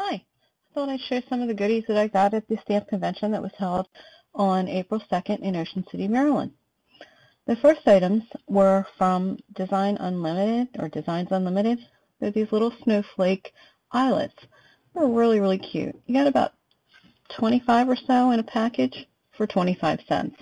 Hi, I thought I'd share some of the goodies that I got at the stamp convention that was held on April 2nd in Ocean City, Maryland. The first items were from Designs Unlimited. They're these little snowflake eyelets. They're really, really cute. You got about 25 or so in a package for 25 cents.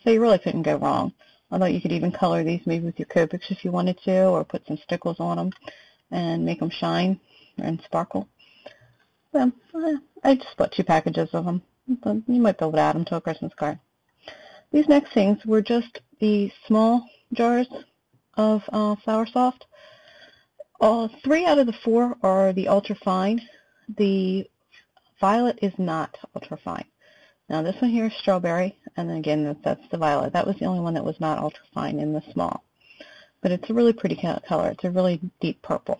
So you really couldn't go wrong. Although you could even color these maybe with your Copics if you wanted to, or put some stickles on them and make them shine and sparkle. Well, I just bought 2 packages of them. But you might be able to add them to a Christmas card. These next things were just the small jars of Flour Soft. 3 out of the 4 are the ultra fine. The violet is not ultra fine. Now this one here is strawberry, and then again that's the violet. That was the only one that was not ultra fine in the small. But it's a really pretty color. It's a really deep purple.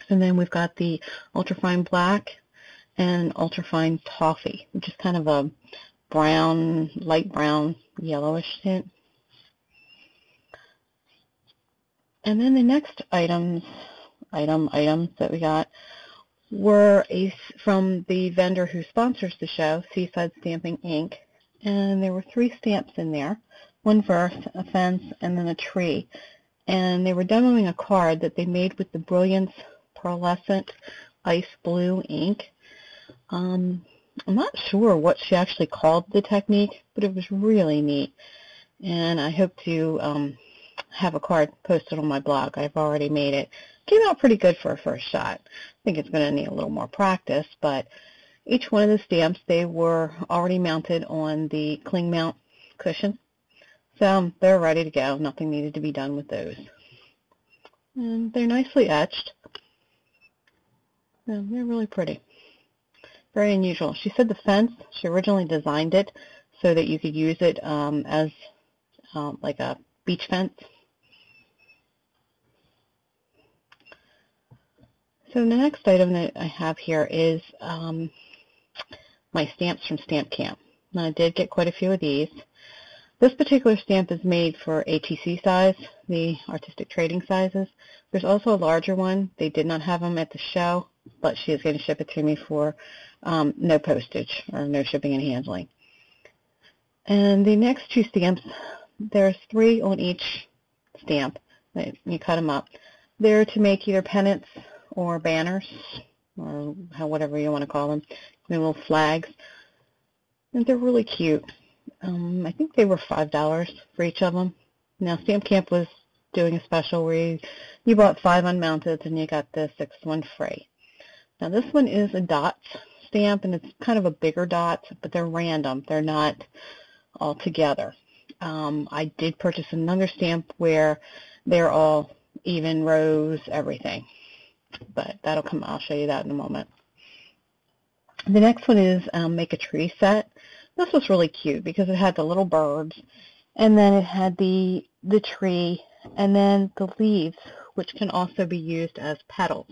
And then we've got the ultrafine black and ultrafine toffee, which is kind of a brown, light brown, yellowish tint. And then the next items that we got were from the vendor who sponsors the show, Seaside Stamping Inc. And there were 3 stamps in there, one verse, a fence, and then a tree. And they were demoing a card that they made with the Brilliance Pearlescent Ice Blue ink. I'm not sure what she actually called the technique, but it was really neat. And I hope to have a card posted on my blog. I've already made it. Came out pretty good for a first shot. I think it's going to need a little more practice, but each one of the stamps, they were already mounted on the cling mount cushion. So they're ready to go. Nothing needed to be done with those. And they're nicely etched. So they're really pretty. Very unusual. She said the fence, she originally designed it so that you could use it as like a beach fence. So the next item that I have here is my stamps from Stamp Camp. Now I did get quite a few of these. This particular stamp is made for ATC size, the artistic trading sizes. There's also a larger one. They did not have them at the show, but she is going to ship it to me for no postage or no shipping and handling. And the next 2 stamps, there's 3 on each stamp. You cut them up. They're to make either pennants or banners, or whatever you want to call them. They're little flags. And they're really cute. I think they were $5 for each of them. Now, Stamp Camp was doing a special where you bought 5 unmounted and you got the 6th one free. Now, this one is a dots stamp, and it's kind of a bigger dot, but they're random. They're not all together. I did purchase another stamp where they're all even rows, everything. But that'll come. I'll show you that in a moment. The next one is Make a Tree Set. This was really cute because it had the little birds, and then it had the tree, and then the leaves, which can also be used as petals.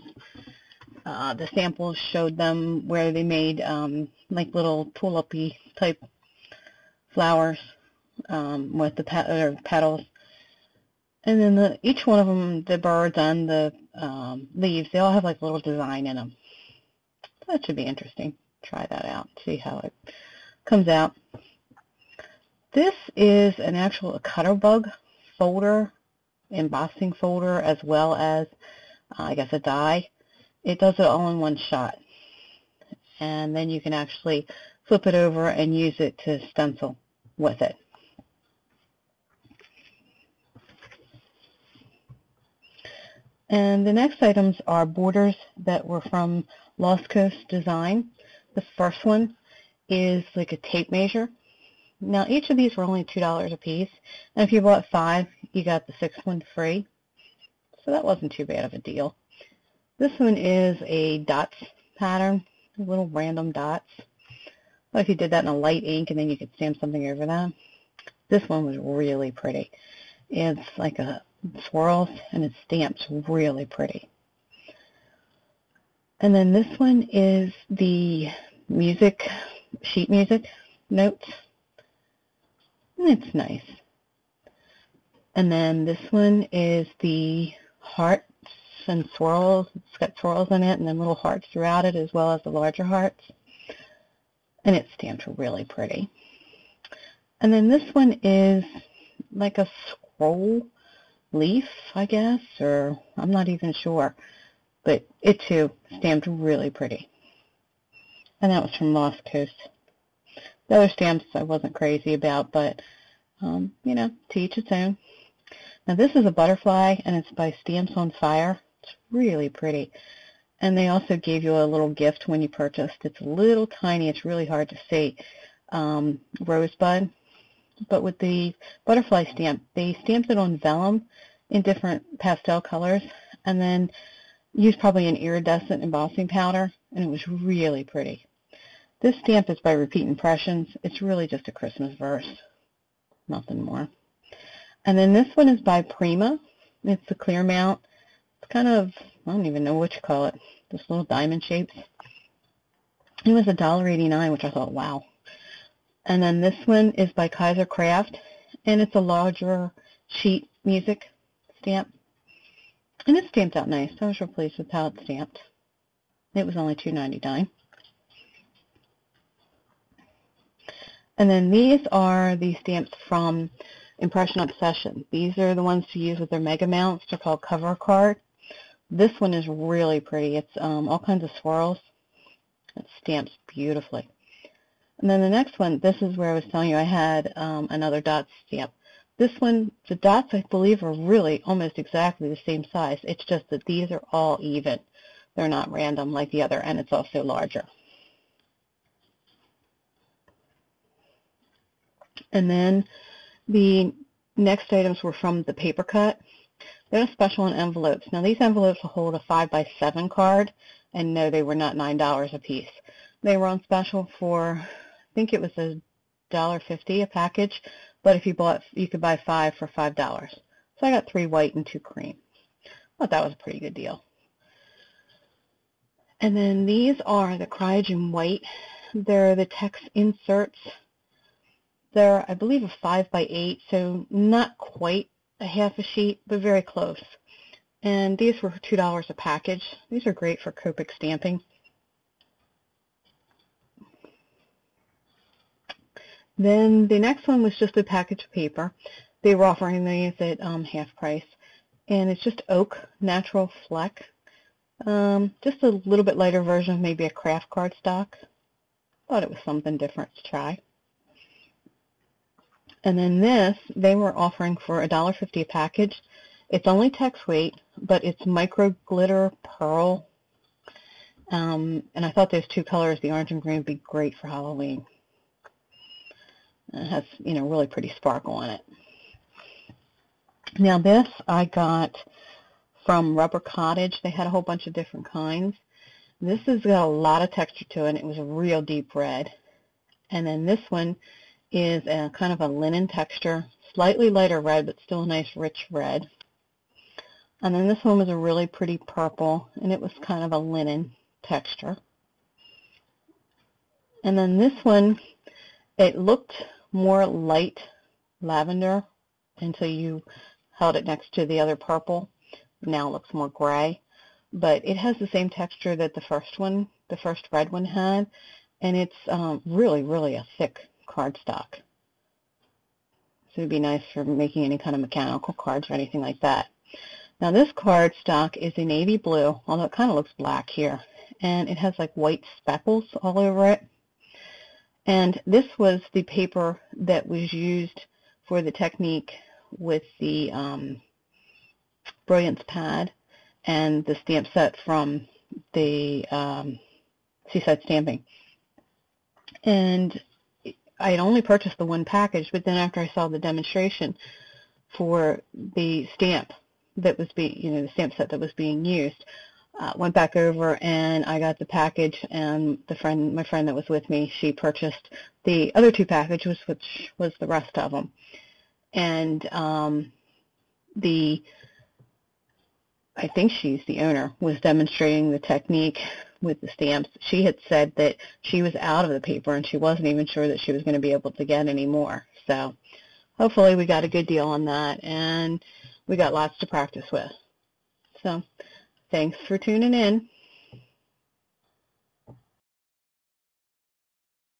The samples showed them where they made like little tulip-y type flowers with the petals. And then each one of them, the birds and the leaves, they all have like a little design in them. That should be interesting. Try that out, see how it comes out. This is an actual Cuttlebug Folder, embossing folder, as well as, I guess, a die. It does it all in one shot. And then you can actually flip it over and use it to stencil with it. And the next items are borders that were from Lost Coast Design. The first one is like a tape measure. Now, each of these were only $2 a piece. And if you bought 5, you got the 6th one free. So that wasn't too bad of a deal. This one is a dots pattern, little random dots. Well, if you did that in a light ink and then you could stamp something over them. This one was really pretty. It's like a swirls, and it stamps really pretty. And then this one is the music, sheet music notes. It's nice. And then this one is the hearts and swirls. It's got swirls in it and then little hearts throughout it as well as the larger hearts. And it's stamped really pretty. And then this one is like a scroll leaf, I guess, or I'm not even sure. But it too stamped really pretty. And that was from Lost Coast. The other stamps I wasn't crazy about, but, you know, to each its own. Now this is a butterfly, and it's by Stamps on Fire. It's really pretty. And they also gave you a little gift when you purchased. It's a little tiny. It's really hard to see. Rosebud. But with the butterfly stamp, they stamped it on vellum in different pastel colors, and then used probably an iridescent embossing powder, and it was really pretty. This stamp is by Repeat Impressions. It's really just a Christmas verse, nothing more. And then this one is by Prima. It's the clear mount. It's kind of, I don't even know what you call it, just little diamond shapes. It was $1.89, which I thought, wow. And then this one is by Kaisercraft, and it's a larger sheet music stamp. And it's stamped out nice. I was real pleased with how it's stamped. It was only $2.99. And then these are the stamps from Impression Obsession. These are the ones to use with their mega mounts. They're called cover card. This one is really pretty. It's all kinds of swirls. It stamps beautifully. And then the next one, this is where I was telling you I had another dot stamp. This one, the dots, I believe, are really almost exactly the same size. It's just that these are all even. They're not random like the other, and it's also larger. And then the next items were from the paper cut. They're special in envelopes. Now, these envelopes will hold a 5x7 card, and no, they were not $9 a piece. They were on special for, I think it was $1.50 a package, but if you bought, you could buy 5 for $5. So I got 3 white and 2 cream. I thought that was a pretty good deal. And then these are the Cryogen White. They're the text inserts. They're, I believe, a 5x8, so not quite a half a sheet, but very close. And these were $2 a package. These are great for Copic stamping. Then the next one was just a package of paper. They were offering these at half price. And it's just oak, natural fleck. Just a little bit lighter version of maybe a craft cardstock. Thought it was something different to try. And then this, they were offering for $1.50 a package. It's only text weight, but it's micro glitter pearl. And I thought those 2 colors, the orange and green, would be great for Halloween. It has, you know, really pretty sparkle on it. Now this I got from Rubber Cottage. They had a whole bunch of different kinds. This has got a lot of texture to it, and it was a real deep red. And then this one is a kind of a linen texture, slightly lighter red, but still a nice rich red. And then this one was a really pretty purple, and it was kind of a linen texture. And then this one, it looked more light lavender until you held it next to the other purple. Now it looks more gray, but it has the same texture that the first one, the first red one had, and it's really, really a thick cardstock. So it'd be nice for making any kind of mechanical cards or anything like that. Now this cardstock is a navy blue, although it kind of looks black here, and it has like white speckles all over it. And this was the paper that was used for the technique with the Brilliance pad and the stamp set from the Seaside Stamping. And I had only purchased the one package, but then after I saw the demonstration for the stamp that was the stamp set that was being used, went back over and I got the package, and my friend that was with me, she purchased the other 2 packages, which was the rest of them. And I think she's the owner, was demonstrating the technique with the stamps. She had said that she was out of the paper and she wasn't even sure that she was going to be able to get any more. So hopefully we got a good deal on that, and we got lots to practice with. So Thanks for tuning in.